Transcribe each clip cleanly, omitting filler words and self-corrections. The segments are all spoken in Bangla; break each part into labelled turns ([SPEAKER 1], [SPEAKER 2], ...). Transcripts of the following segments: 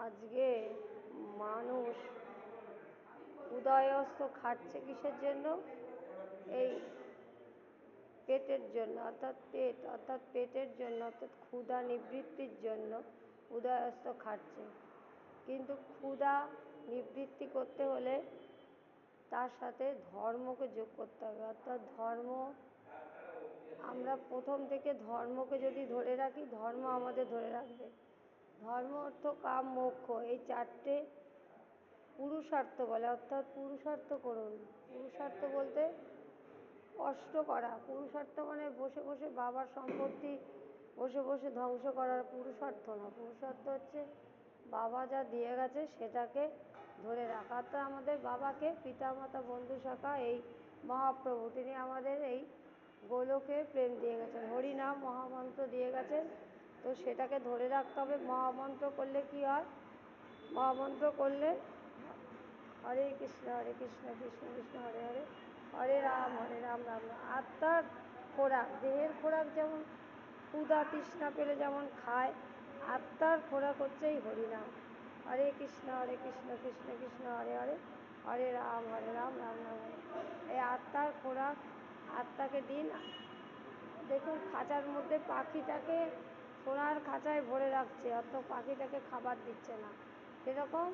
[SPEAKER 1] আজকে মানুষ উদয়স্ত খাচ্ছে কিসের জন্য? এই পেটের জন্য, অর্থাৎ পেটের জন্য, অর্থাৎ ক্ষুধা নিবৃত্তির জন্য উদয়স্ত খাচ্ছে। কিন্তু ক্ষুধা নিবৃত্তি করতে হলে তার সাথে ধর্মকে যোগ করতে হবে। অর্থাৎ ধর্ম, আমরা প্রথম থেকে ধর্মকে যদি ধরে রাখি, ধর্ম আমাদের ধরে রাখবে। ধর্ম, অর্থ, কাম, মোক্ষ, এই চারটে পুরুষার্থ বলে। অর্থাৎ পুরুষার্থ করুন। পুরুষার্থ বলতে কষ্ট করা। পুরুষার্থ মানে বসে বসে বাবার সম্পত্তি বসে বসে ধ্বংস করার পুরুষার্থ না। পুরুষার্থ হচ্ছে বাবা যা দিয়ে গেছে সেটাকে ধরে রাখা। অর্থাৎ আমাদের বাবাকে পিতামাতা বন্ধু সখা এই মহাপ্রভু, তিনি আমাদের এই গোলকে প্রেম দিয়ে গেছেন, হরিনাম মহামন্ত্র দিয়ে গেছেন। তো সেটাকে ধরে রাখতে হবে। মহামন্ত্র করলে কি হয়? মহামন্ত্র করলে হরে কৃষ্ণ কৃষ্ণ কৃষ্ণ হরে হরে, হরে রাম রাম রাম। আত্মার খোরাক, দেহের খোরাক যেমন ক্ষুধা তৃষ্ণা পেলে যেমন খায়, আত্মার খোরাক হচ্ছে এই হরিনাম। হরে কৃষ্ণ কৃষ্ণ কৃষ্ণ হরে হরে, হরে রাম রাম রাম হরে। এই আত্মার খোরাক আত্মাকে দিন। দেখুন খাঁচার মধ্যে পাখিটাকে সোনার খাঁচায় ভরে রাখছে, অর্থাৎ পাখিটাকে খাবার দিচ্ছে না। সেরকম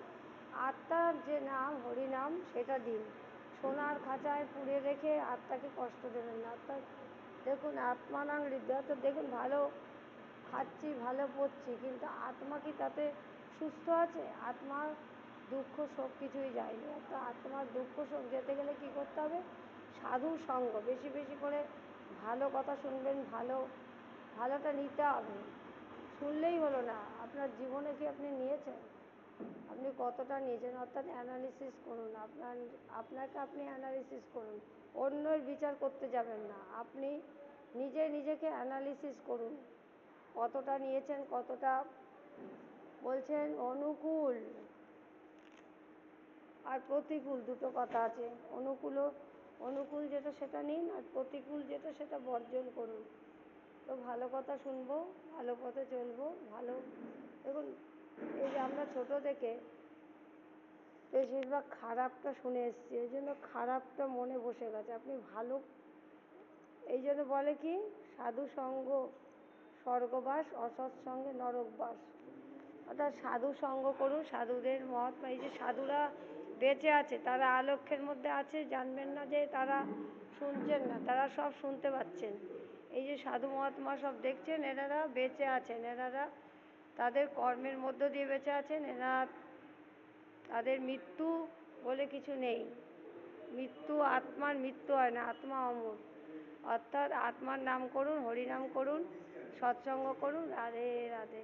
[SPEAKER 1] আত্মার যে নাম হরিনাম সেটা দিন। সোনার খাঁচায় পুড়ে রেখে আত্মাকে কষ্ট দেবেন না। অর্থাৎ দেখুন আত্মানাং হৃদয়, অর্থাৎ দেখুন ভালো খাচ্ছি ভালো পড়ছি, কিন্তু আত্মা কি তাতে সুস্থ আছে? আত্মার দুঃখ শোক কিছুই যায়নি। অর্থাৎ আত্মার দুঃখ শোক যেতে গেলে কী করতে হবে? সাধু সঙ্গ বেশি বেশি করে ভালো কথা শুনবেন। ভালোটা নিতে হবে। শুনলেই হলো না, আপনার জীবনে কি আপনি নিয়েছেন? আপনি কতটা নিয়েছেন? অর্থাৎ অ্যানালিসিস করুন। আপনাকে আপনি অ্যানালিসিস করুন। অন্যের বিচার করতে যাবেন না, আপনি নিজেকে অ্যানালিসিস করুন। কতটা নিয়েছেন, কতটা বলছেন অনুকূল আর প্রতিকূল, দুটো কথা আছে। অনুকূল যেটা সেটা নিন, আর প্রতিকূল যেটা সেটা বর্জন করুন। তো ভালো কথা শুনবো, ভালো পথে চলবো। দেখুন এই যে আমরা ছোটো থেকে বেশিরভাগ খারাপটা শুনে এসেছি, এই জন্য খারাপটা মনে বসে গেছে। আপনি ভালো, এই জন্য বলে কি, সাধু সঙ্গ স্বর্গবাস, অসৎসঙ্গে নরকবাস। অর্থাৎ সাধু সঙ্গ করুন, সাধুদের মহাত্মা, এই যে সাধুরা বেঁচে আছে, তারা আলক্ষ্যের মধ্যে আছে, জানবেন না যে তারা শুনছেন না, তারা সব শুনতে পাচ্ছেন। এই যে সাধু মহাত্মা সব দেখছেন, এনারা বেঁচে আছেন, এনারা তাদের কর্মের মধ্য দিয়ে বেঁচে আছেন। তাদের মৃত্যু বলে কিছু নেই। আত্মার মৃত্যু হয় না, আত্মা অমর। অর্থাৎ আত্মার নাম করুন, হরিনাম করুন, সৎসঙ্গ করুন। রাধে রাধে।